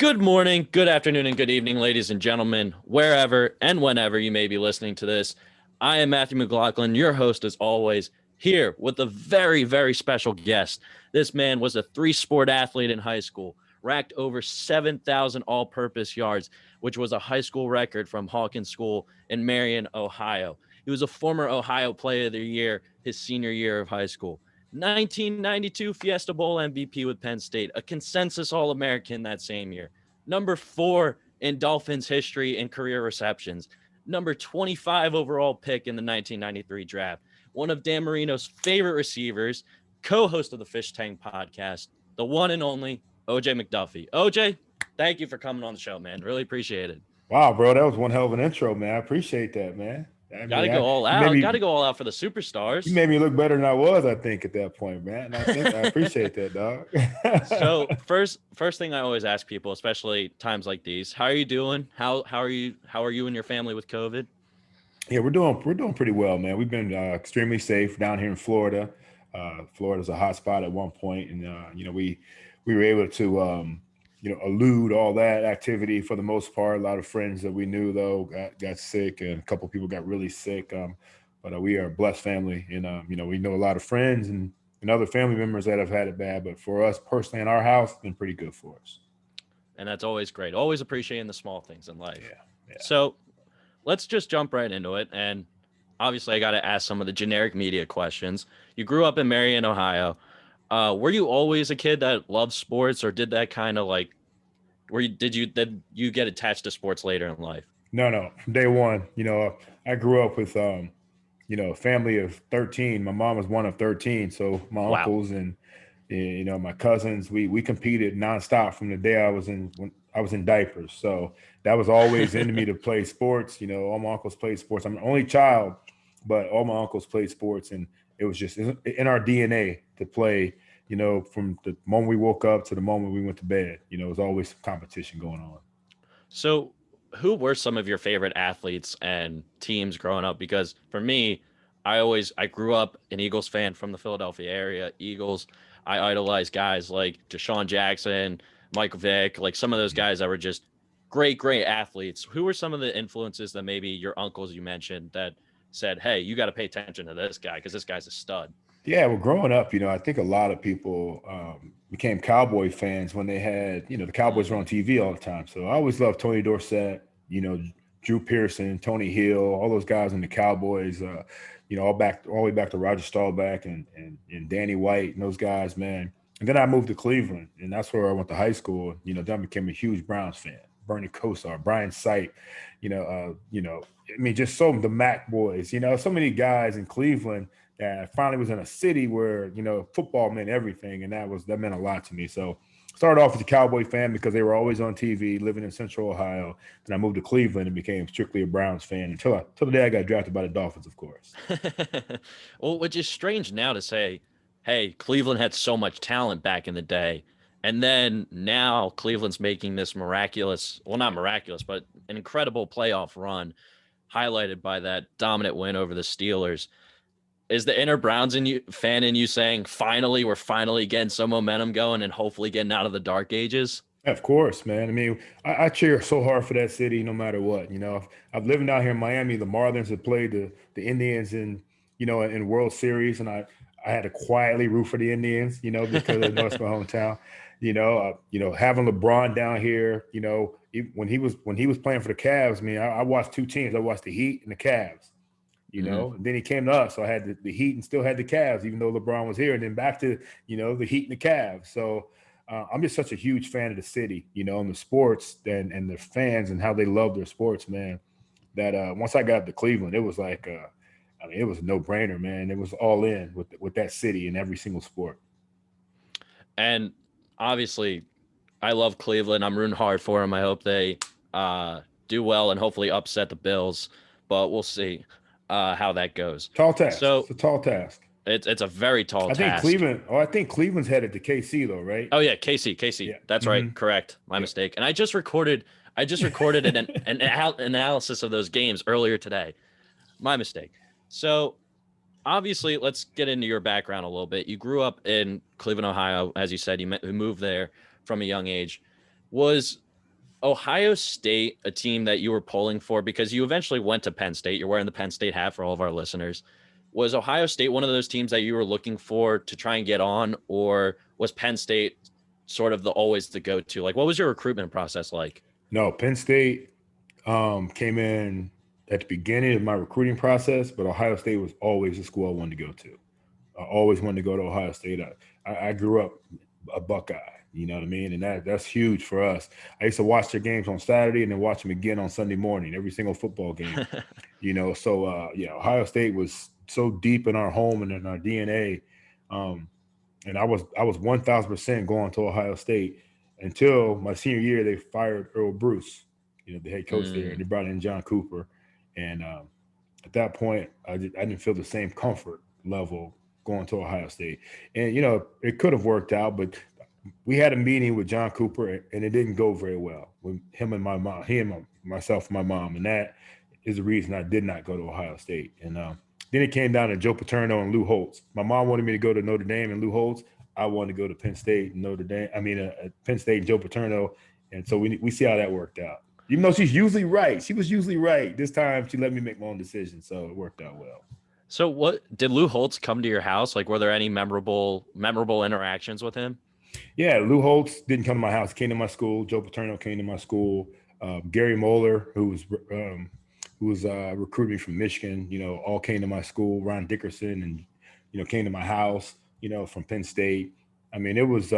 Good morning, good afternoon, and good evening, ladies and gentlemen, wherever and whenever you may be listening to this. I am Matthew McLaughlin, your host as always, here with a very, very special guest. This man was a three-sport athlete in high school, racked over 7,000 all-purpose yards, which was a high school record from Hawkins School in Marion, Ohio. He was a former Ohio Player of the Year his senior year of high school. 1992 Fiesta Bowl MVP with Penn State, a consensus All-American that same year. Number 4 in Dolphins history in career receptions. Number 25 overall pick in the 1993 draft. One of Dan Marino's favorite receivers, co-host of the Fish Tank podcast, the one and only OJ McDuffie. OJ, thank you for coming on the show, man. Really appreciate it. Wow, bro, that was one hell of an intro, man. I appreciate that, man. Got to go all out. Got to go all out for the superstars. You made me look better than I was, I think, at that point, man. And I appreciate that, dog. So first thing I always ask people, especially times like these, how are you doing? How are you and your family with COVID? Yeah, we're doing pretty well, man. We've been extremely safe down here in Florida. Florida's a hot spot at one point, and we were able to elude all that activity for the most part. A lot of friends that we knew, though, got sick, and a couple of people got really sick. But we are a blessed family, and we know a lot of friends and other family members that have had it bad. But for us personally in our house, it's been pretty good for us. And that's always great. Always appreciating the small things in life. Yeah. So let's just jump right into it. And obviously, I got to ask some of the generic media questions. You grew up in Marion, Ohio. Were you always a kid that loved sports, or did that kind of like, did you get attached to sports later in life? No. From day one, I grew up with, a family of 13. My mom was one of 13. So my uncles and, my cousins, we competed nonstop from the day when I was in diapers. So that was always into me to play sports. All my uncles played sports. I'm the only child, but all my uncles played sports, and it was just in our DNA to play, from the moment we woke up to the moment we went to bed. It was always some competition going on. So who were some of your favorite athletes and teams growing up? Because for me, I grew up an Eagles fan from the Philadelphia area. Eagles, I idolized guys like Deshaun Jackson, Mike Vick, like some of those guys that were just great athletes. Who were some of the influences that maybe your uncles you mentioned that said, hey, you got to pay attention to this guy because this guy's a stud? Yeah, well, growing up, I think a lot of people became Cowboy fans when they had, the Cowboys were on TV all the time. So I always loved Tony Dorsett, Drew Pearson, Tony Hill, all those guys in the Cowboys, all the way back to Roger Staubach and Danny White and those guys, man. And then I moved to Cleveland, and that's where I went to high school. Then I became a huge Browns fan. Bernie Kosar, Brian Sight, just the Mac boys, so many guys in Cleveland that finally was in a city where, football meant everything. And that meant a lot to me. So started off as a Cowboy fan because they were always on TV, living in Central Ohio. Then I moved to Cleveland and became strictly a Browns fan until the day I got drafted by the Dolphins, of course. Well, which is strange now to say, hey, Cleveland had so much talent back in the day. And then now Cleveland's making this not miraculous, but an incredible playoff run highlighted by that dominant win over the Steelers. Is the inner Browns fan in you saying, finally, we're finally getting some momentum going and hopefully getting out of the dark ages? Of course, man. I cheer so hard for that city no matter what. I've lived down here in Miami. The Marlins have played the Indians in World Series, and I had to quietly root for the Indians, because it's my hometown. Having LeBron down here, when he was playing for the Cavs, I watched two teams. I watched the Heat and the Cavs. And then he came to us, so I had the Heat and still had the Cavs, even though LeBron was here, and then back to, the Heat and the Cavs. So I'm just such a huge fan of the city, and the sports and the fans and how they love their sports, man, that once I got to Cleveland, it was like, it was a no-brainer, man. It was all in with that city in every single sport. And obviously, I love Cleveland. I'm rooting hard for them. I hope they do well and hopefully upset the Bills, but we'll see how that goes. Tall task. So it's a tall task. It's a very tall task. I think Cleveland's headed to KC though, right? Oh yeah, KC. Yeah. That's right. Correct. My mistake. And I just recorded an analysis of those games earlier today. My mistake. So obviously, let's get into your background a little bit. You grew up in Cleveland, Ohio, as you said. You moved there from a young age. Was Ohio State a team that you were polling for because you eventually went to Penn State? You're wearing the Penn State hat for all of our listeners. Was Ohio State one of those teams that you were looking for to try and get on, or was Penn State sort of always the go-to? Like, what was your recruitment process like? No, Penn State came in at the beginning of my recruiting process, but Ohio State was always the school I wanted to go to. I always wanted to go to Ohio State. I grew up a Buckeye, you know what I mean? And that's huge for us. I used to watch their games on Saturday and then watch them again on Sunday morning, every single football game, you know? So, Ohio State was so deep in our home and in our DNA. And I was 1,000% going to Ohio State until my senior year. They fired Earl Bruce, you know, the head coach there, and they brought in John Cooper. And at that point, I didn't feel the same comfort level going to Ohio State. And, you know, it could have worked out, but we had a meeting with John Cooper and it didn't go very well with him and my mom, myself and my mom. And that is the reason I did not go to Ohio State. And then it came down to Joe Paterno and Lou Holtz. My mom wanted me to go to Notre Dame and Lou Holtz. I wanted to go to Penn State and Penn State and Joe Paterno. And so we see how that worked out. Even though she's usually right. She was usually right. This time she let me make my own decision. So it worked out well. So what did Lou Holtz come to your house? Like, were there any memorable interactions with him? Yeah, Lou Holtz didn't come to my house. He came to my school. Joe Paterno came to my school. Gary Moeller, who was recruiting from Michigan, you know, all came to my school. Ron Dickerson and, you know, came to my house, you know, from Penn State. I mean, it was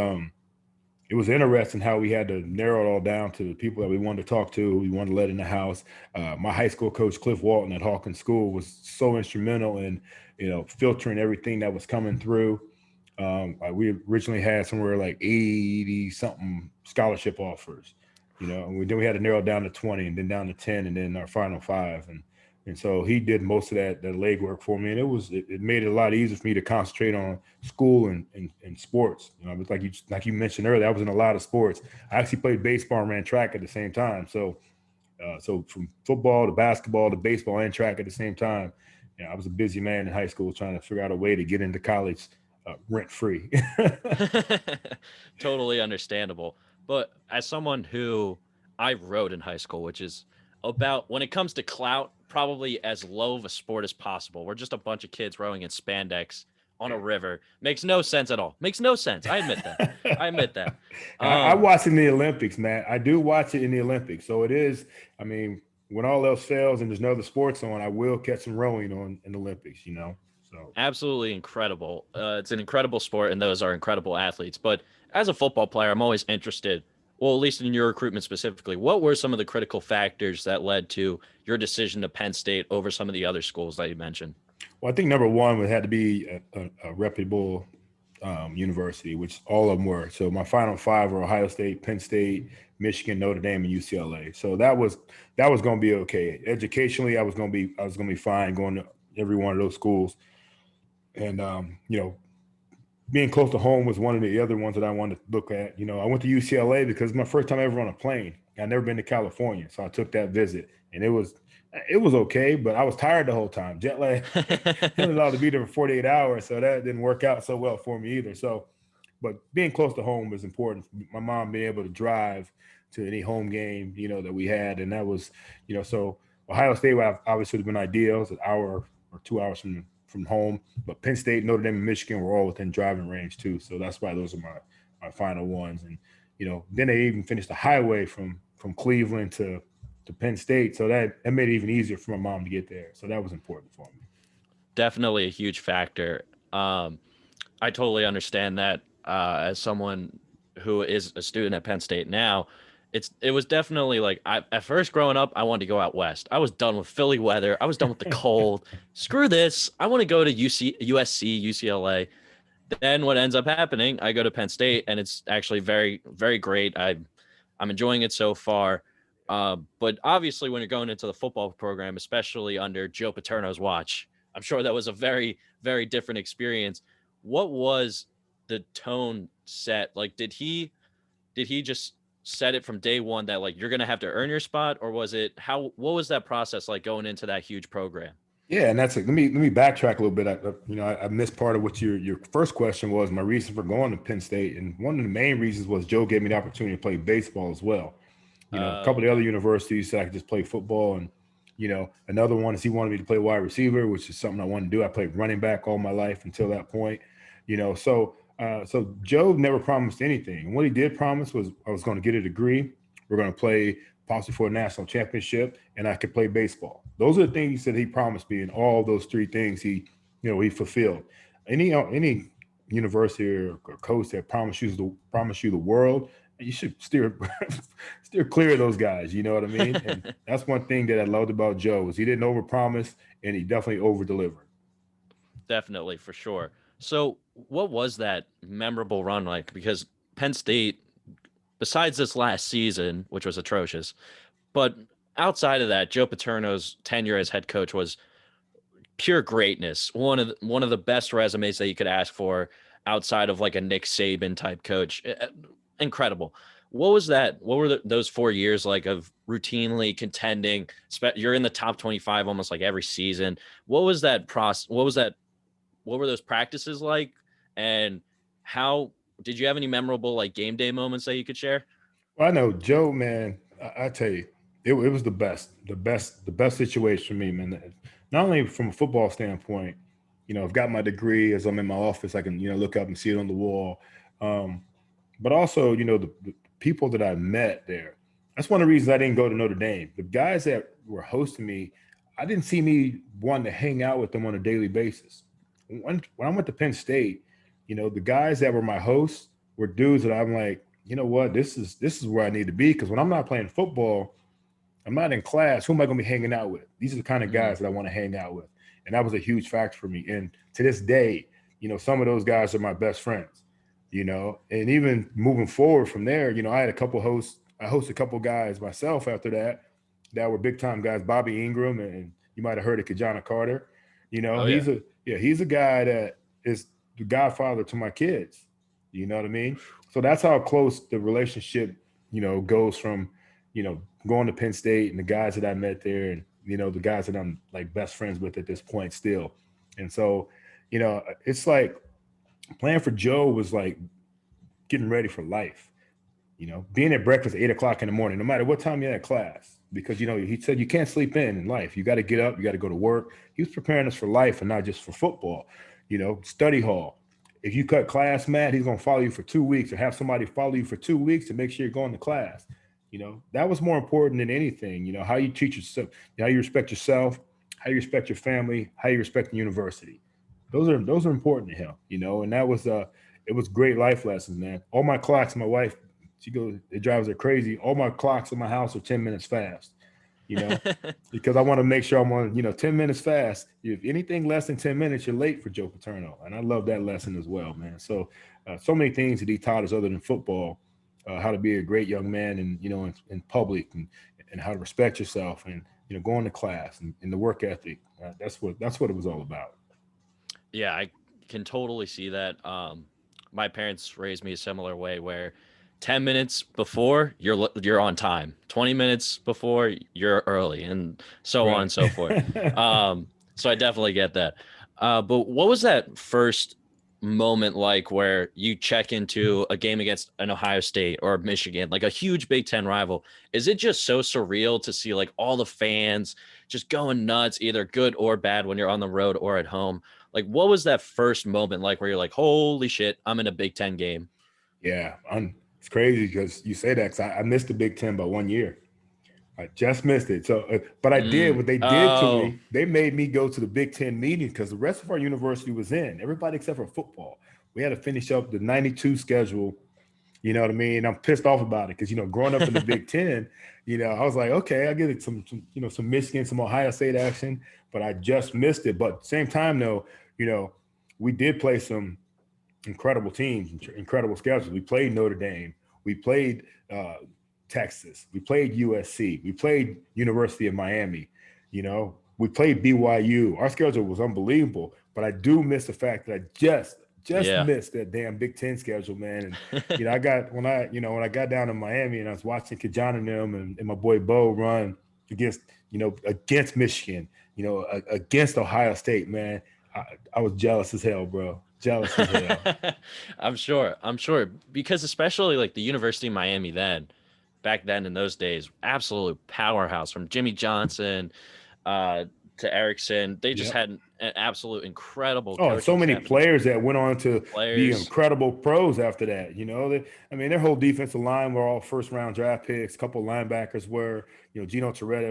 interesting how we had to narrow it all down to the people that we wanted to talk to, who we wanted to let in the house. My high school coach, Cliff Walton at Hawkins School, was so instrumental in, you know, filtering everything that was coming through. We originally had somewhere like 80-something scholarship offers, you know, and then we had to narrow it down to 20 and then down to 10 and then our final 5. And so he did most of that legwork for me. And it made it a lot easier for me to concentrate on school and sports. You know, like you mentioned earlier, I was in a lot of sports. I actually played baseball and ran track at the same time. So from football to basketball to baseball and track at the same time, you know, I was a busy man in high school trying to figure out a way to get into college rent-free. Totally understandable. But as someone who I rode in high school, which is about, when it comes to clout, probably as low of a sport as possible. We're just a bunch of kids rowing in spandex on a river. Makes no sense at all. Makes no sense. I admit that. I watch it in the Olympics, Matt. I do watch it in the Olympics. So it is, I mean, when all else fails and there's no other sports on, I will catch some rowing on in the Olympics, you know. So absolutely incredible. It's an incredible sport, and those are incredible athletes. But as a football player, I'm always interested, well, at least in your recruitment specifically, what were some of the critical factors that led to your decision to Penn State over some of the other schools that you mentioned? Well, I think number one would have to be a reputable university, which all of them were. So my final 5 were Ohio State, Penn State, Michigan, Notre Dame, and UCLA. So that was going to be okay. Educationally, I was going to be fine going to every one of those schools. And you know, being close to home was one of the other ones that I wanted to look at. You know, I went to UCLA because it's my first time ever on a plane. I'd never been to California, so I took that visit, and it was okay, but I was tired the whole time. Jet lag, didn't allow to be there for 48 hours, so that didn't work out so well for me either. So, but being close to home was important. My mom being able to drive to any home game, you know, that we had, and that was, you know, so Ohio State obviously would have been ideal. It's an hour or 2 hours from home, but Penn State, Notre Dame, and Michigan were all within driving range too. So that's why those are my final ones. And, you know, then they even finished the highway from Cleveland to Penn State. So that made it even easier for my mom to get there. So that was important for me. Definitely a huge factor. I totally understand that as someone who is a student at Penn State now. It was definitely like, at first growing up, I wanted to go out west. I was done with Philly weather. I was done with the cold. Screw this. I want to go to USC, UCLA. Then what ends up happening, I go to Penn State, and it's actually very, very great. I'm enjoying it so far. But obviously, when you're going into the football program, especially under Joe Paterno's watch, I'm sure that was a very, very different experience. What was the tone set? Like, did he just set it from day one that like you're going to have to earn your spot, or was it what was that process like going into that huge program? Yeah, and that's it. Let me backtrack a little bit. I missed part of what your first question was. My reason for going to Penn State, and one of the main reasons was Joe gave me the opportunity to play baseball as well. A couple of the Okay. other universities said I could just play football, and another one is he wanted me to play wide receiver, which is something I wanted to do. I played running back all my life until that point. So Joe never promised anything. And what he did promise was I was going to get a degree. We're going to play possibly for a national championship, and I could play baseball. Those are the things he said he promised me, and all those three things he fulfilled. Any university or coach that promise you the world, you should steer steer clear of those guys. You know what I mean? And that's one thing that I loved about Joe is he didn't overpromise, and he definitely over delivered. Definitely, for sure. So, what was that memorable run like? Because Penn State, besides this last season, which was atrocious, but outside of that, Joe Paterno's tenure as head coach was pure greatness. One of the best resumes that you could ask for outside of like a Nick Saban type coach. Incredible. What was that? What were those 4 years like of routinely contending? You're in the top 25 almost like every season. What was that process? What was that? What were those practices like? And how did you have any memorable like game day moments that you could share? Well, I know Joe, man. I tell you, it was the best situation for me, man. Not only from a football standpoint, I've got my degree. As I'm in my office, I can look up and see it on the wall. Um, but also, the people that I met there. That's one of the reasons I didn't go to Notre Dame. The guys that were hosting me, I didn't see me wanting to hang out with them on a daily basis. When I went to Penn State, the guys that were my hosts were dudes that I'm like, you know what, this is where I need to be, because when I'm not playing football, I'm not in class. Who am I going to be hanging out with? These are the kind of Mm, guys that I want to hang out with, and that was a huge factor for me. And to this day, some of those guys are my best friends. And even moving forward from there, I had a couple hosts. I hosted a couple guys myself after that were big time guys. Bobby Ingram, and you might have heard of Kajana Carter. oh yeah. He's a guy that is the godfather to my kids. You know what I mean? So that's how close the relationship, goes from, going to Penn State and the guys that I met there, and the guys that I'm like best friends with at this point still. And so, it's like playing for Joe was like getting ready for life. Being at breakfast at 8 o'clock in the morning, no matter what time you're at class, because he said you can't sleep in life. You got to get up, you got to go to work. He was preparing us for life and not just for football. Study hall. If you cut class, Matt, he's gonna follow you for 2 weeks, or have somebody follow you for 2 weeks to make sure you're going to class. That was more important than anything. How you teach yourself, how you respect yourself, how you respect your family, how you respect the university. Those are important to him. And that was it was great life lessons, man. All my clocks, my wife, it drives her crazy. All my clocks in my house are 10 minutes fast, you know, because I want to make sure I'm on, 10 minutes fast. If anything less than 10 minutes, you're late for Joe Paterno. And I love that lesson as well, man. So many things that he taught us other than football, how to be a great young man and, in public, and how to respect yourself, and, going to class, and the work ethic. That's what it was all about. Yeah, I can totally see that. My parents raised me a similar way where 10 minutes before you're on time, 20 minutes before you're early, and so on Right. and so forth. So I definitely get that. But what was that first moment like where you check into a game against an Ohio State or Michigan, like a huge Big Ten rival? Is it just so surreal to see like all the fans just going nuts, either good or bad, when you're on the road or at home? Like, what was that first moment like where you're like, holy shit, I'm in a Big Ten game? Yeah, it's crazy because you say that, because I missed the Big Ten by 1 year. I just missed it. So, but I did what they did to Oh, me. They made me go to the Big Ten meeting because the rest of our university was in. Everybody except for football. We had to finish up the '92 schedule. You know what I mean? I'm pissed off about it because, growing up in the Big Ten, I was like, okay, I get it, some Michigan, some Ohio State action, but I just missed it. But at the same time, though, you know, we did play some incredible teams, incredible schedules. We played Notre Dame. We played Texas. We played USC. We played University of Miami. We played BYU. Our schedule was unbelievable, but I do miss the fact that I just yeah. missed that damn Big Ten schedule, man. And I got when I got down to Miami and I was watching Kajan and them, and my boy Bo run against Michigan, against Ohio State, man. I was jealous as hell, bro. Jealous as hell. I'm sure. Because especially like the University of Miami then, back then in those days, absolute powerhouse from Jimmy Johnson to Erickson. They just had an absolute incredible and so many players that went on to be incredible pros after that. Their whole defensive line were all first-round draft picks. A couple of linebackers were, Gino Torretta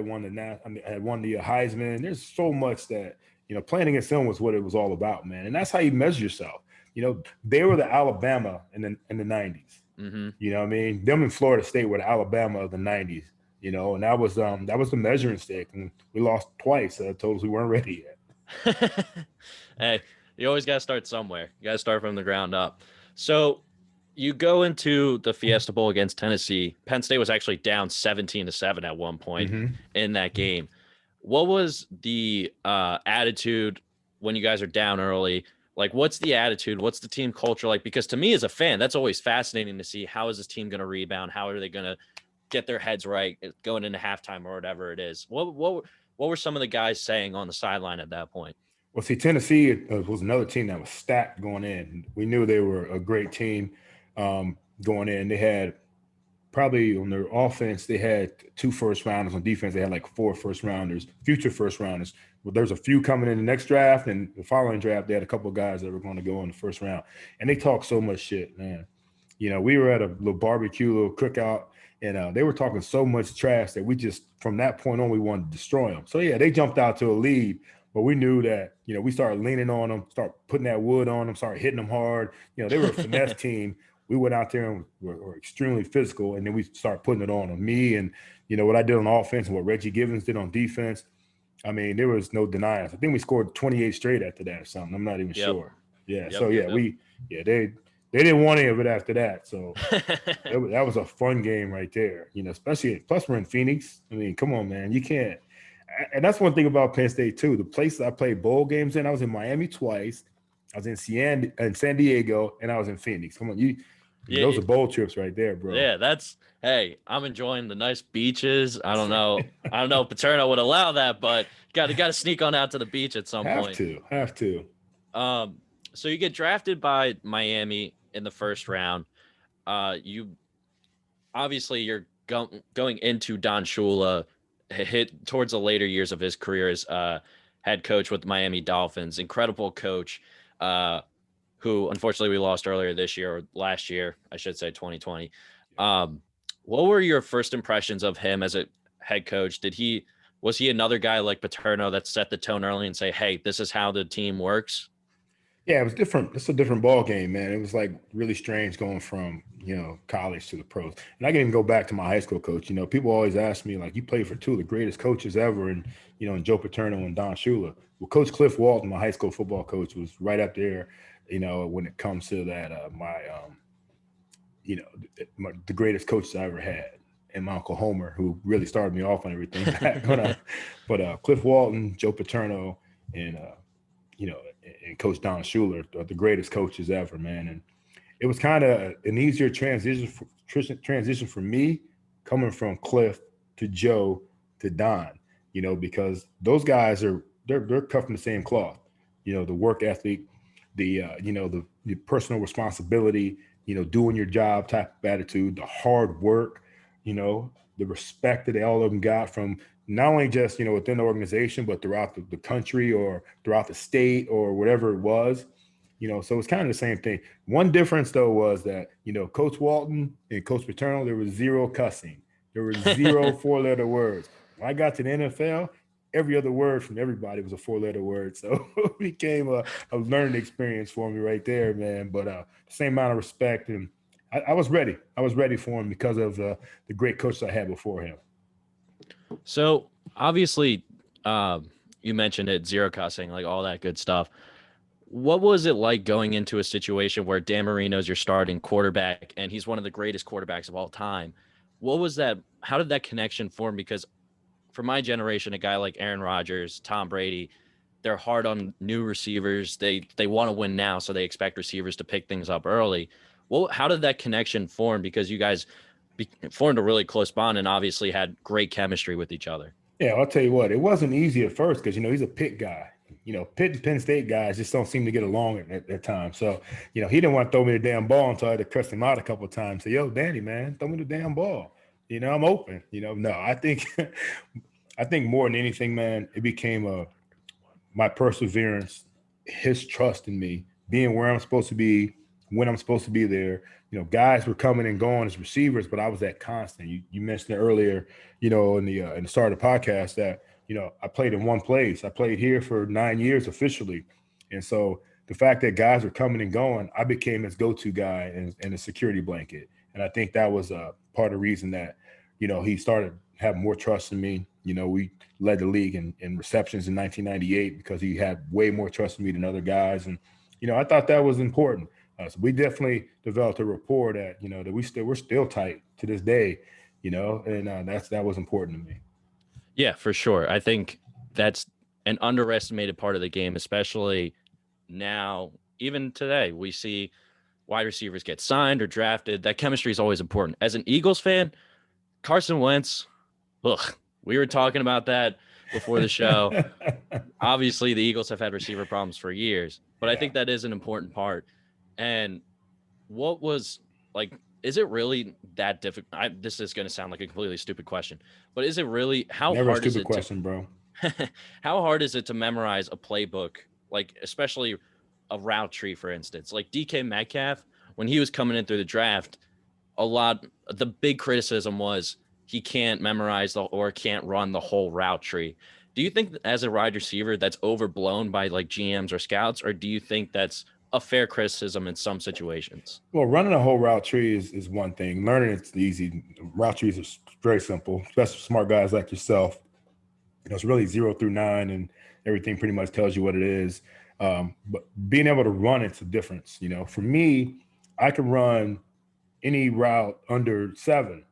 had won the Heisman. There's so much that, playing against them was what it was all about, man. And that's how you measure yourself. They were the Alabama in the 90s. Mm-hmm. You know what I mean? Them in Florida State were the Alabama of the 90s. And that was the measuring stick, and we lost twice. So it told us we weren't ready yet. Hey, you always got to start somewhere. You got to start from the ground up. So you go into the Fiesta Bowl against Tennessee. Penn State was actually down 17-7 at one point in that game. What was the attitude when you guys are down early? Like, what's the attitude? What's the team culture like? Because to me as a fan, that's always fascinating to see. How is this team going to rebound? How are they going to get their heads right going into halftime or whatever it is? What were some of the guys saying on the sideline at that point? Well, see, Tennessee was another team that was stacked going in. We knew they were a great team going in. They had probably on their offense, they had 2 first-rounders. On defense, they had like 4 first-rounders, future first-rounders. Well, there's a few coming in the next draft, and the following draft, they had a couple of guys that were going to go in the first round. And they talked so much shit, man. We were at a little barbecue, little cookout, and they were talking so much trash that we just, from that point on, we wanted to destroy them. So, yeah, they jumped out to a lead, but we knew that, we started leaning on them, start putting that wood on them, started hitting them hard. They were a finesse team. We went out there and were extremely physical, and then we started putting it on them. Me and, what I did on offense and what Reggie Givens did on defense, there was no denying. I think we scored 28 straight after that or something. I'm not even sure. Yeah. They didn't want any of it after that. So that was a fun game right there, especially plus we're in Phoenix. Come on, man. You can't. And that's one thing about Penn State, too. The places I played bowl games in, I was in Miami twice. I was in San Diego, and I was in Phoenix. Come on. Those are bowl trips right there, bro. Yeah, hey, I'm enjoying the nice beaches. I don't know if Paterno would allow that, but got to sneak on out to the beach at some point. Have to. So you get drafted by Miami in the first round. You're going into Don Shula, hit towards the later years of his career as head coach with the Miami Dolphins. Incredible coach, who unfortunately we lost earlier this year, or last year, I should say 2020. What were your first impressions of him as a head coach? Was he another guy like Paterno that set the tone early and say, hey, this is how the team works? Yeah, it was different. It's a different ball game, man. It was like really strange going from, college to the pros. And I can even go back to my high school coach. People always ask me, like, you played for 2 of the greatest coaches ever, and, and Joe Paterno and Don Shula. Well, Coach Cliff Walton, my high school football coach, was right up there, when it comes to that, the greatest coaches I ever had. And my Uncle Homer, who really started me off on everything. But Cliff Walton, Joe Paterno, and and Coach Don Shula are the greatest coaches ever, man. And it was kind of an easier transition for me coming from Cliff to Joe to Don, because those guys they're cut from the same cloth. The work ethic, the personal responsibility, doing your job type of attitude, the hard work, the respect that all of them got from not only just, within the organization, but throughout the country or throughout the state or whatever it was, so it's kind of the same thing. One difference, though, was that, Coach Walton and Coach Paterno, there was 0 cussing. There were 0 4-letter words. When I got to the NFL, every other word from everybody was a 4-letter word. So it became a learning experience for me right there, man. But the same amount of respect. And I was ready. I was ready for him because of the great coaches I had before him. So obviously, you mentioned it, 0 cussing, like all that good stuff. What was it like going into a situation where Dan Marino's your starting quarterback and he's one of the greatest quarterbacks of all time? What was that? How did that connection form? Because for my generation, a guy like Aaron Rodgers, Tom Brady, they're hard on new receivers. They want to win now, so they expect receivers to pick things up early. Well, how did that connection form? Because you guys formed a really close bond and obviously had great chemistry with each other. Yeah, I'll tell you what, it wasn't easy at first because, he's a Pitt guy. Pitt and Penn State guys just don't seem to get along at that time. So, he didn't want to throw me the damn ball until I had to cuss him out a couple of times. Say, yo, Danny, man, throw me the damn ball. I'm open. No, I think I think more than anything, man, it became my perseverance, his trust in me, being where I'm supposed to be, when I'm supposed to be there. Guys were coming and going as receivers, but I was that constant. You mentioned it earlier, in the start of the podcast that, I played in one place. I played here for 9 years officially. And so the fact that guys were coming and going, I became his go-to guy and a security blanket. And I think that was part of the reason that, he started having more trust in me. We led the league in receptions in 1998 because he had way more trust in me than other guys. And, I thought that was important. So we definitely developed a rapport that, that we're still tight to this day, and that was important to me. Yeah, for sure. I think that's an underestimated part of the game, especially now, even today, we see wide receivers get signed or drafted. That chemistry is always important. As an Eagles fan, Carson Wentz, we were talking about that before the show. Obviously, the Eagles have had receiver problems for years, but I think that is an important part. And what was like, is it really that difficult? This is going to sound like a completely stupid question, but is it really, how Never hard a is stupid it question, bro. how hard is it to memorize a playbook, like especially a route tree, for instance? Like DK Metcalf, when he was coming in through the draft, the big criticism was he can't memorize or can't run the whole route tree. Do you think as a wide receiver that's overblown by like GMs or scouts, or do you think that's a fair criticism in some situations? Well, running a whole route tree is one thing. Learning it's easy. Route trees are very simple, especially for smart guys like yourself. It's really 0 through 9, and everything pretty much tells you what it is. But being able to run it's a difference. For me, I can run any route under 7.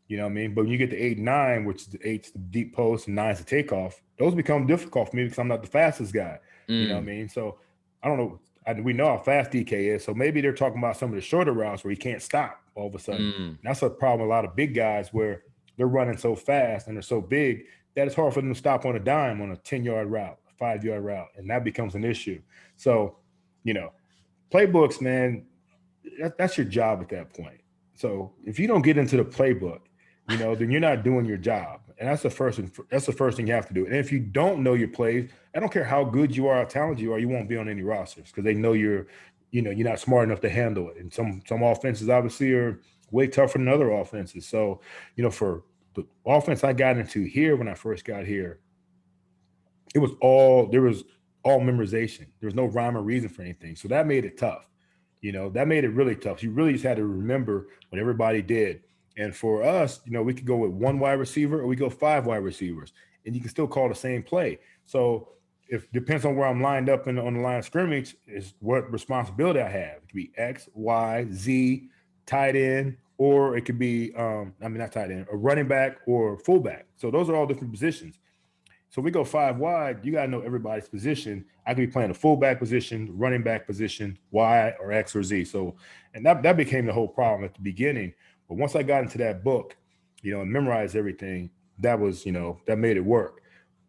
You know what I mean? But when you get to 8 and 9, which is the 8's the deep post and 9's the takeoff, those become difficult for me because I'm not the fastest guy. You know what I mean? So I don't know. We know how fast DK is. So maybe they're talking about some of the shorter routes where he can't stop all of a sudden. That's a problem with a lot of big guys where they're running so fast and they're so big that it's hard for them to stop on a dime on a 10-yard route, a 5-yard route. And that becomes an issue. So, playbooks, man, that's your job at that point. So if you don't get into the playbook, then you're not doing your job. And that's the first thing you have to do. And if you don't know your plays, I don't care how good you are, how talented you are, you won't be on any rosters because they know you're not smart enough to handle it. And some offenses obviously are way tougher than other offenses. So, for the offense I got into here when I first got here, there was all memorization. There was no rhyme or reason for anything. So that made it tough. That made it really tough. You really just had to remember what everybody did. And for us, we could go with 1 wide receiver or we go 5 wide receivers, and you can still call the same play. So if depends on where I'm lined up on the line of scrimmage is what responsibility I have. It could be X, Y, Z, tight end, or it could be not tight end, a running back or fullback. So those are all different positions. So we go 5 wide, you got to know everybody's position. I could be playing a fullback position, running back position, Y or X or Z. So, and that became the whole problem at the beginning. But once I got into that book, and memorized everything, that was, that made it work.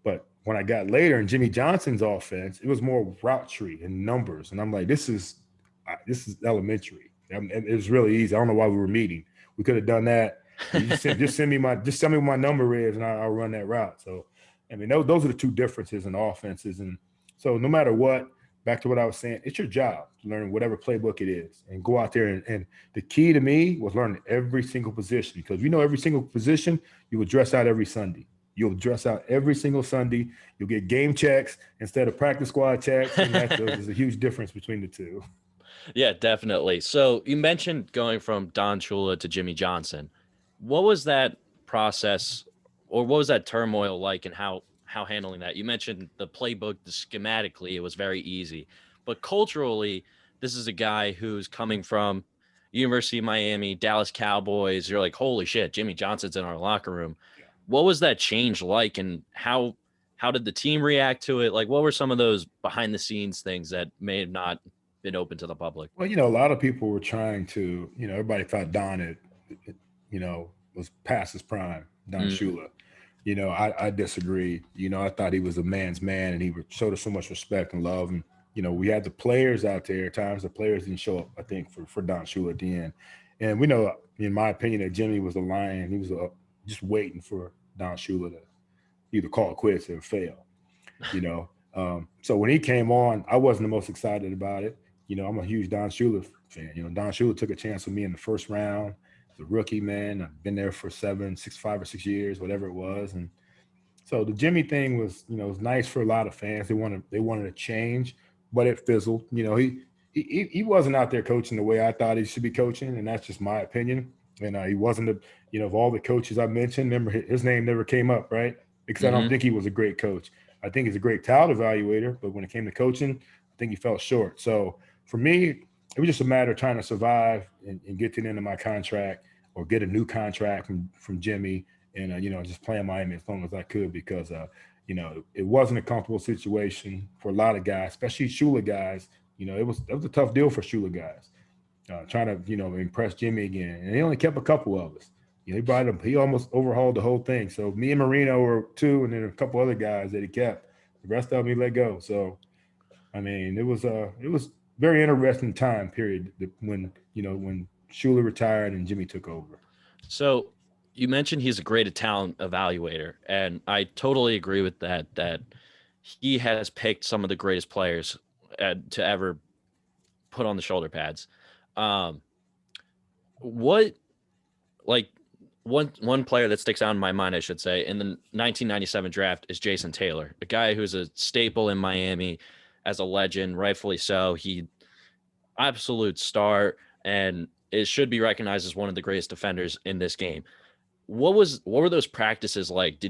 But when I got later in Jimmy Johnson's offense, it was more route tree and numbers. And I'm like, this is elementary. It was really easy. I don't know why we were meeting. We could have done that. Just tell me what my number is and I'll run that route. So, those are the two differences in offenses. And so no matter what, back to what I was saying, it's your job to learn whatever playbook it is and go out there. And the key to me was learning every single position, because if you know every single position, you will dress out every Sunday. You'll dress out every single Sunday. You'll get game checks instead of practice squad checks. And there's a huge difference between the two. Yeah, definitely. So you mentioned going from Don Shula to Jimmy Johnson. What was that process, or what was that turmoil like, and how handling that? You mentioned the playbook, schematically, it was very easy, but culturally, this is a guy who's coming from University of Miami, Dallas Cowboys. You're like, holy shit, Jimmy Johnson's in our locker room. Yeah. What was that change like, and how did the team react to it? Like, what were some of those behind the scenes things that may have not been open to the public? Well, a lot of people were trying to, everybody thought Don was past his prime, Don Shula. I disagreed. I thought he was a man's man, and he showed us so much respect and love. And, we had the players out there. At times the players didn't show up, I think, for Don Shula at the end. And we know, in my opinion, that Jimmy was a lion. He was just waiting for Don Shula to either call it quits or fail. You know, so when he came on, I wasn't the most excited about it. You know, I'm a huge Don Shula fan. You know, Don Shula took a chance with me in the first round. As a rookie, man, I've been there for 5 or 6 years, whatever it was, and so the Jimmy thing was, you know, was nice for a lot of fans. They wanted a change, but it fizzled. You know, he wasn't out there coaching the way I thought he should be coaching, and that's just my opinion. And he wasn't of all the coaches I mentioned, remember his name never came up, right? Because I don't think he was a great coach. I think he's a great talent evaluator, but when it came to coaching, I think he fell short. So for me, it was just a matter of trying to survive and get to the end of my contract or get a new contract from Jimmy. And, just playing Miami as long as I could because, it wasn't a comfortable situation for a lot of guys, especially Shula guys. You know, it was a tough deal for Shula guys trying to, impress Jimmy again. And he only kept a couple of us. You know, he almost overhauled the whole thing. So me and Marino were two, and then a couple other guys that he kept. The rest of them he let go. So, I mean, it was very interesting time period when Shula retired and Jimmy took over. So you mentioned he's a great talent evaluator, and I totally agree with that he has picked some of the greatest players to ever put on the shoulder pads. One player that sticks out in my mind, I should say, in the 1997 draft is Jason Taylor, a guy who's a staple in Miami as a legend, rightfully so. He absolute star, and it should be recognized as one of the greatest defenders in this game. What were those practices like?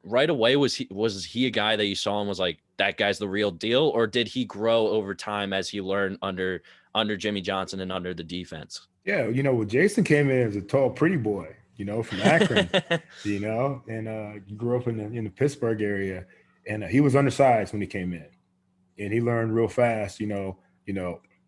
Right away was he a guy that you saw and was like, that guy's the real deal, or did he grow over time as he learned under Jimmy Johnson and under the defense? Yeah, Jason came in as a tall, pretty boy, from Akron, and he grew up in the Pittsburgh area, and he was undersized when he came in, and he learned real fast,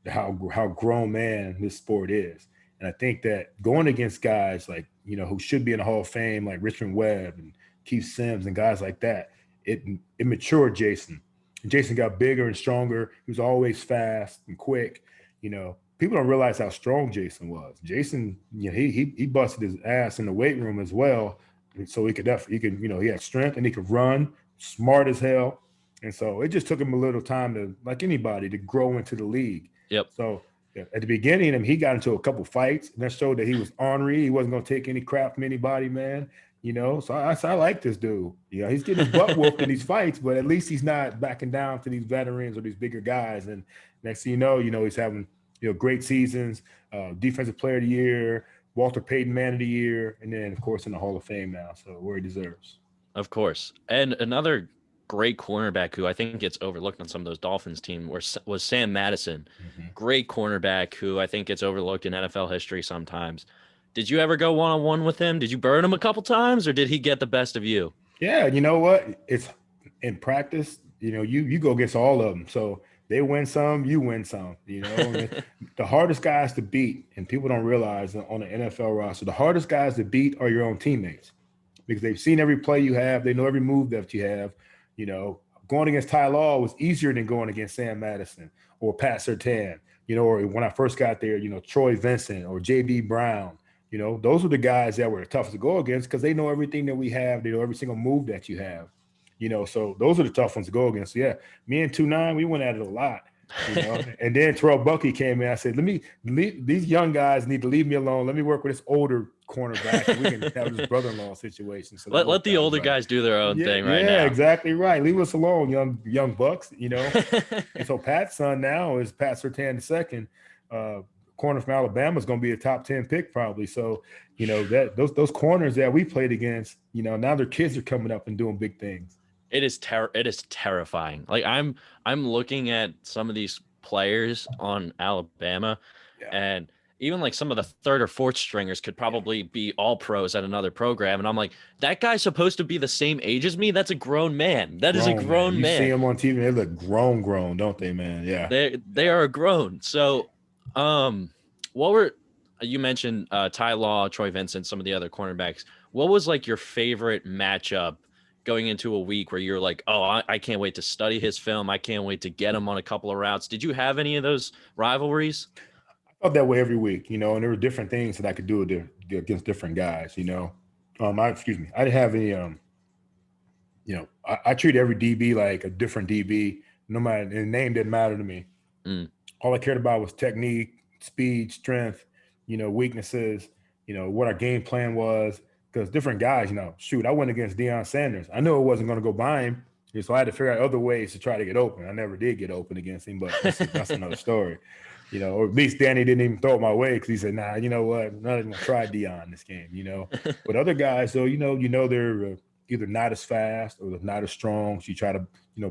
how grown man this sport is. And I think that going against guys like, who should be in the Hall of Fame, like Richmond Webb and Keith Sims and guys like that, it matured Jason. And Jason got bigger and stronger. He was always fast and quick. People don't realize how strong Jason was. Jason, he busted his ass in the weight room as well. And so he had strength and he could run, smart as hell. And so it just took him a little time to, like anybody, to grow into the league. Yep. So at the beginning, he got into a couple fights, and that showed that he was ornery. He wasn't going to take any crap from anybody, man. So I like this dude. He's getting his butt whooped in these fights, but at least he's not backing down to these veterans or these bigger guys. And next thing you know, he's having great seasons, Defensive Player of the Year, Walter Payton Man of the Year, and then of course in the Hall of Fame now. So where he deserves. Of course, and another great cornerback who I think gets overlooked on some of those Dolphins team was Sam Madison. Mm-hmm. Great cornerback who I think gets overlooked in NFL history sometimes. Did you ever go one-on-one with him? Did you burn him a couple times, or did he get the best of you? Yeah, you know what? It's in practice, you go against all of them. So they win some, you win some, The hardest guys to beat, and people don't realize on the NFL roster, the hardest guys to beat are your own teammates because they've seen every play you have. They know every move that you have. Going against Ty Law was easier than going against Sam Madison or Pat Surtain, or when I first got there, Troy Vincent or J.B. Brown. Those were the guys that were the toughest to go against because they know everything that we have. They know every single move that you have. So those are the tough ones to go against. So yeah, me and 2-9, we went at it a lot. And then Terrell Bucky came in. I said, these young guys need to leave me alone. Let me work with this older cornerback. And we can have this brother-in-law situation. So let the older guys do their own thing right now. Yeah, exactly right. Leave us alone, young bucks, And so Pat's son now is Pat Surtain II. Corner from Alabama is going to be a top 10 pick probably. So, that those corners that we played against, now their kids are coming up and doing big things. It is terrifying. Like I'm looking at some of these players on Alabama, and even like some of the third or fourth stringers could probably be all pros at another program. And I'm like, that guy's supposed to be the same age as me. That's a grown man. That is a grown man. You see him on TV, they look grown, don't they, man? Yeah. They are grown. So, you mentioned Ty Law, Troy Vincent, some of the other cornerbacks. What was like your favorite matchup going into a week where you're like, oh, I can't wait to study his film. I can't wait to get him on a couple of routes. Did you have any of those rivalries? felt that way every week, and there were different things that I could do against different guys, I didn't have any, I treat every DB like a different DB, no matter, and the name didn't matter to me. All I cared about was technique, speed, strength, weaknesses, what our game plan was. Because different guys, I went against Deion Sanders. I knew I wasn't going to go by him, so I had to figure out other ways to try to get open. I never did get open against him, but that's another story. Or at least Danny didn't even throw it my way because he said, nah, you know what? I'm not even going to try Deion this game, But other guys, though, they're either not as fast or they're not as strong. So you try to,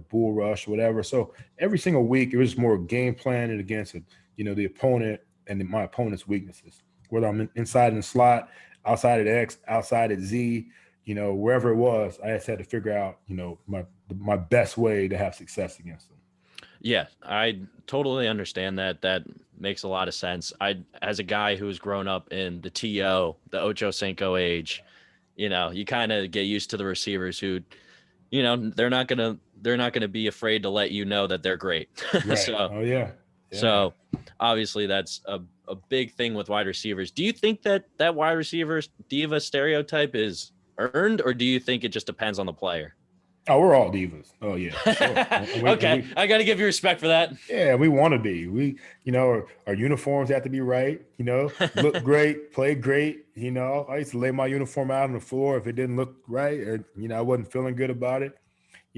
bull rush or whatever. So every single week, it was more game planning against, the opponent and my opponent's weaknesses. Whether I'm inside in the slot, outside at X, outside at Z, wherever it was, I just had to figure out, my best way to have success against them. Yeah, I totally understand that. That makes a lot of sense. As a guy who's grown up in the TO, the Ocho Cinco age, you kind of get used to the receivers who, they're not gonna be afraid to let you know that they're great. Right. So, oh yeah. So obviously that's a big thing with wide receivers. Do you think that wide receiver diva stereotype is earned, or do you think it just depends on the player? Oh, we're all divas. Oh yeah. Sure. Okay. I got to give you respect for that. Yeah, we want to be. We, our uniforms have to be right, look great, play great. I used to lay my uniform out on the floor if it didn't look right, or, I wasn't feeling good about it.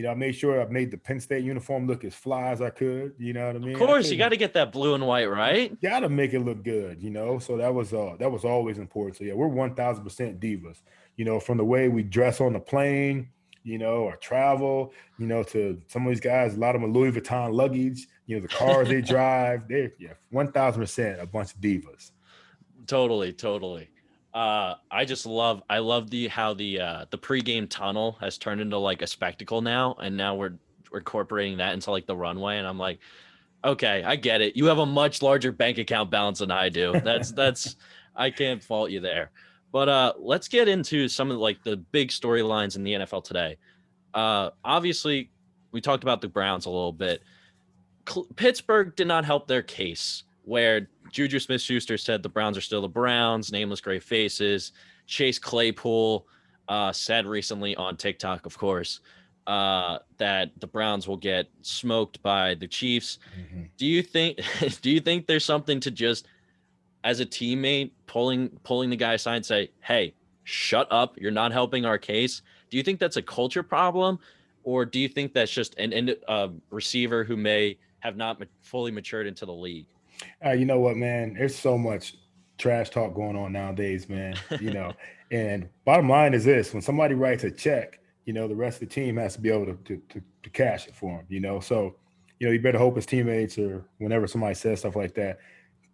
I made sure I made the Penn State uniform look as fly as I could. You know what I mean? Of course, you got to get that blue and white, right? Got to make it look good, So that was always important. So yeah, we're 1,000% divas. From the way we dress on the plane, or travel, to some of these guys, a lot of them are Louis Vuitton luggage. The cars they drive, they're 1,000% a bunch of divas. Totally. I love how the pregame tunnel has turned into like a spectacle now, and now we're incorporating that into like the runway, and I'm like, okay, I get it. You have a much larger bank account balance than I do. That's I can't fault you there. But let's get into some of like the big storylines in the NFL today. Obviously, we talked about the Browns a little bit. Pittsburgh did not help their case, where Juju Smith-Schuster said the Browns are still the Browns, nameless gray faces. Chase Claypool said recently on TikTok, of course, that the Browns will get smoked by the Chiefs. Mm-hmm. Do you think there's something to just, as a teammate, pulling the guy aside and say, hey, shut up, you're not helping our case? Do you think that's a culture problem, or do you think that's just a receiver who may have not fully matured into the league? You know what, man? There's so much trash talk going on nowadays, man. And bottom line is this: when somebody writes a check, the rest of the team has to be able to cash it for him. So, you better hope his teammates, or whenever somebody says stuff like that,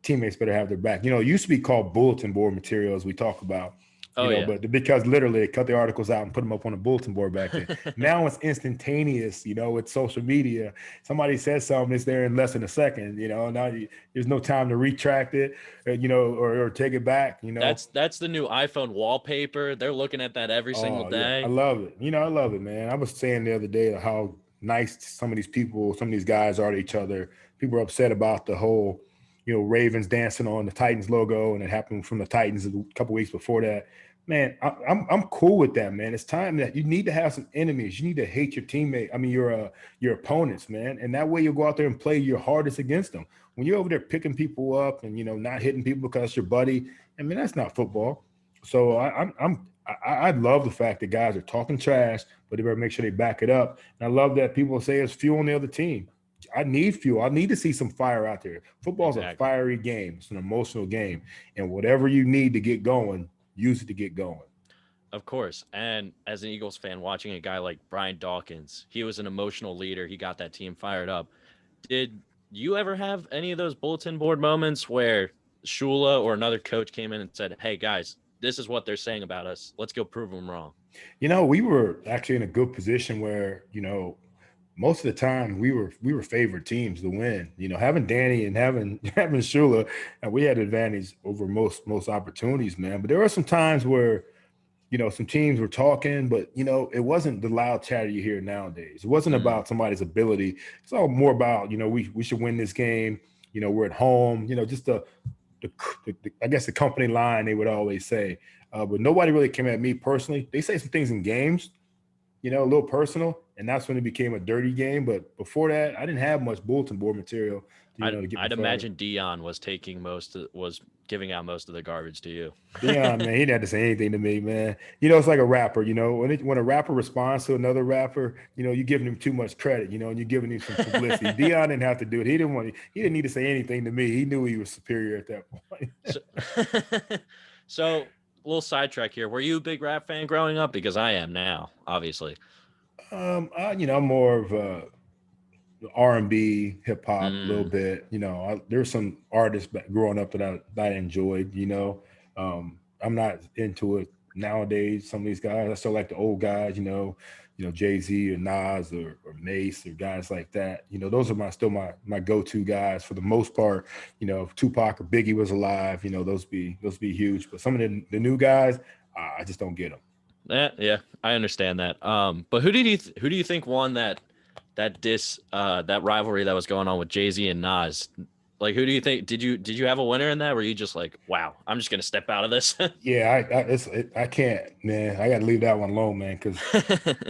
teammates better have their back. It used to be called bulletin board material, as we talk about. But because literally they cut the articles out and put them up on a bulletin board back then. Now it's instantaneous, with social media. Somebody says something, it's there in less than a second, now there's no time to retract it, or take it back, That's the new iPhone wallpaper. They're looking at that every single day. Yeah. I love it. I love it, man. I was saying the other day how nice some of these guys are to each other. People are upset about the whole, Ravens dancing on the Titans logo, and it happened from the Titans a couple weeks before that. Man, I'm cool with that, man. It's time that you need to have some enemies. You need to hate your teammate. Your opponents, man. And that way you'll go out there and play your hardest against them. When you're over there picking people up and not hitting people because it's your buddy, that's not football. So I love the fact that guys are talking trash, but they better make sure they back it up. And I love that people say it's fuel on the other team. I need fuel. I need to see some fire out there. Football's a fiery game. It's an emotional game. And whatever you need to get going, use it to get going. Of course. And as an Eagles fan, watching a guy like Brian Dawkins, he was an emotional leader. He got that team fired up. Did you ever have any of those bulletin board moments where Shula or another coach came in and said, hey, guys, this is what they're saying about us. Let's go prove them wrong? We were actually in a good position where, most of the time we were favored teams to win. Having Danny and having Shula, and we had advantage over most opportunities, man. But there were some times where, some teams were talking, but it wasn't the loud chatter you hear nowadays. It wasn't about somebody's ability. It's all more about, we should win this game. We're at home. Just I guess the company line they would always say. But nobody really came at me personally. They say some things in games, a little personal, and that's when it became a dirty game. But before that, I didn't have much bulletin board material. I'd imagine Dion was giving out most of the garbage to you. Dion, man, he didn't have to say anything to me, man. It's like a rapper, when a rapper responds to another rapper, you're giving him too much credit, and you're giving him some publicity. Dion didn't have to do it. He didn't need to say anything to me. He knew he was superior at that point. So a little sidetrack here. Were you a big rap fan growing up? Because I am now, obviously. I'm more of R&B, hip hop, a little bit. There's some artists growing up that I enjoyed. I'm not into it nowadays. Some of these guys, I still like the old guys. Jay-Z or Nas or Mace or guys like that. Those are still my go-to guys for the most part. If Tupac or Biggie was alive, those be huge. But some of the new guys, I just don't get them. Yeah, I understand that. But who do you think won that rivalry that was going on with Jay-Z and Nas? Like, who do you think? Did you have a winner in that? Were you just like, wow, I'm just gonna step out of this? Yeah, I can't, man. I got to leave that one alone, man, because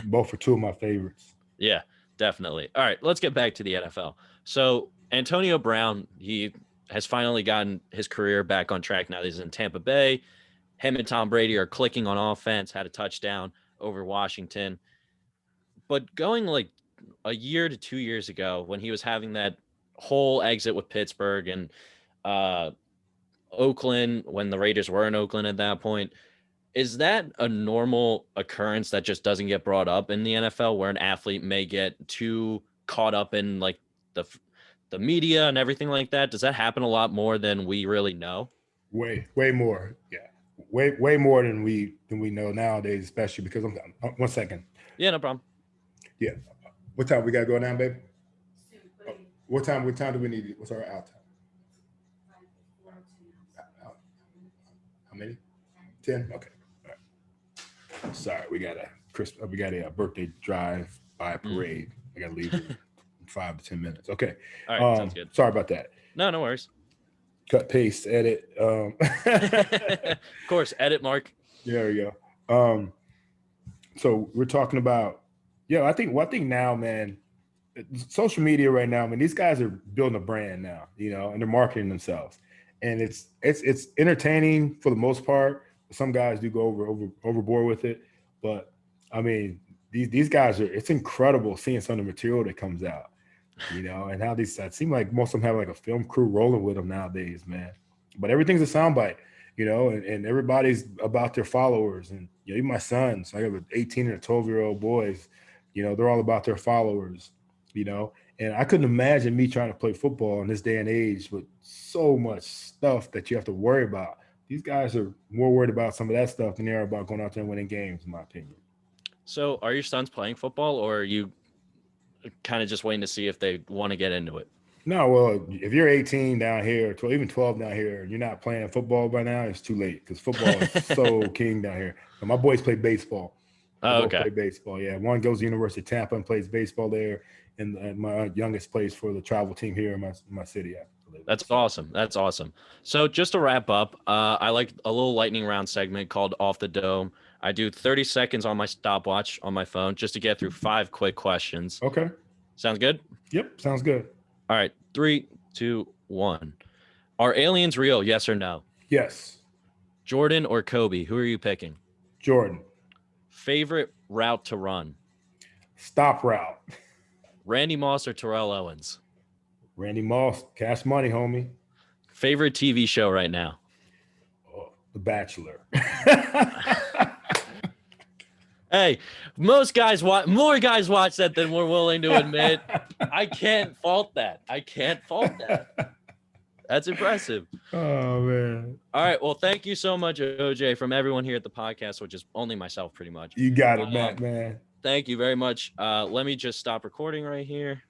both are two of my favorites. Yeah, definitely. All right, let's get back to the NFL. So Antonio Brown, he has finally gotten his career back on track. Now he's in Tampa Bay. Him and Tom Brady are clicking on offense. Had a touchdown over Washington. But going like a year to 2 years ago, when he was having that whole exit with Pittsburgh and Oakland, when the Raiders were in Oakland at that point, is that a normal occurrence that just doesn't get brought up in the NFL, where an athlete may get too caught up in like the media and everything like that? Does that happen a lot more than we really know? Way more. Yeah. Way more than we know nowadays, especially because I'm 1 second. Yeah, no problem. Yeah. What time we got to go down, baby? What time do we need? What's our out time? How many? 10? Okay. All right. Sorry, we got a birthday drive by parade. I got to leave in 5 to 10 minutes. Okay. All right, sounds good. Sorry about that. No worries. Cut, paste, edit. Of course, edit, Mark. There we go. So we're talking about, I think now, man, social media right now, these guys are building a brand now, and they're marketing themselves, and it's entertaining for the most part. Some guys do go overboard with it, but these guys it's incredible seeing some of the material that comes out, and how it seem like most of them have like a film crew rolling with them nowadays, man. But everything's a soundbite, and everybody's about their followers, and even my sons. I have 18 and 12-year-old boys, they're all about their followers. And I couldn't imagine me trying to play football in this day and age with so much stuff that you have to worry about. These guys are more worried about some of that stuff than they are about going out there and winning games, in my opinion. So are your sons playing football, or are you kind of just waiting to see if they want to get into it? No, well, if you're 18 down here, 12, even 12 down here, and you're not playing football by now, it's too late, because football is so king down here. And my boys play baseball. Oh, okay. Play baseball, yeah. One goes to University of Tampa and plays baseball there. And my youngest plays for the travel team here in my city. That's awesome. So just to wrap up, I like a little lightning round segment called Off the Dome. I do 30 seconds on my stopwatch on my phone just to get through 5 quick questions. Okay. Sounds good? Yep, sounds good. All right, 3, 2, 1. Are aliens real, yes or no? Yes. Jordan or Kobe, who are you picking? Jordan. Favorite route to run? Stop route. Randy Moss or Terrell Owens? Randy Moss. Cash money, homie. Favorite TV show right now? Oh, The Bachelor. Hey, more guys watch that than we're willing to admit. I can't fault that. That's impressive. Oh, man. All right. Well, thank you so much, OJ, from everyone here at the podcast, which is only myself pretty much. You got it, man. Thank you very much. Let me just stop recording right here.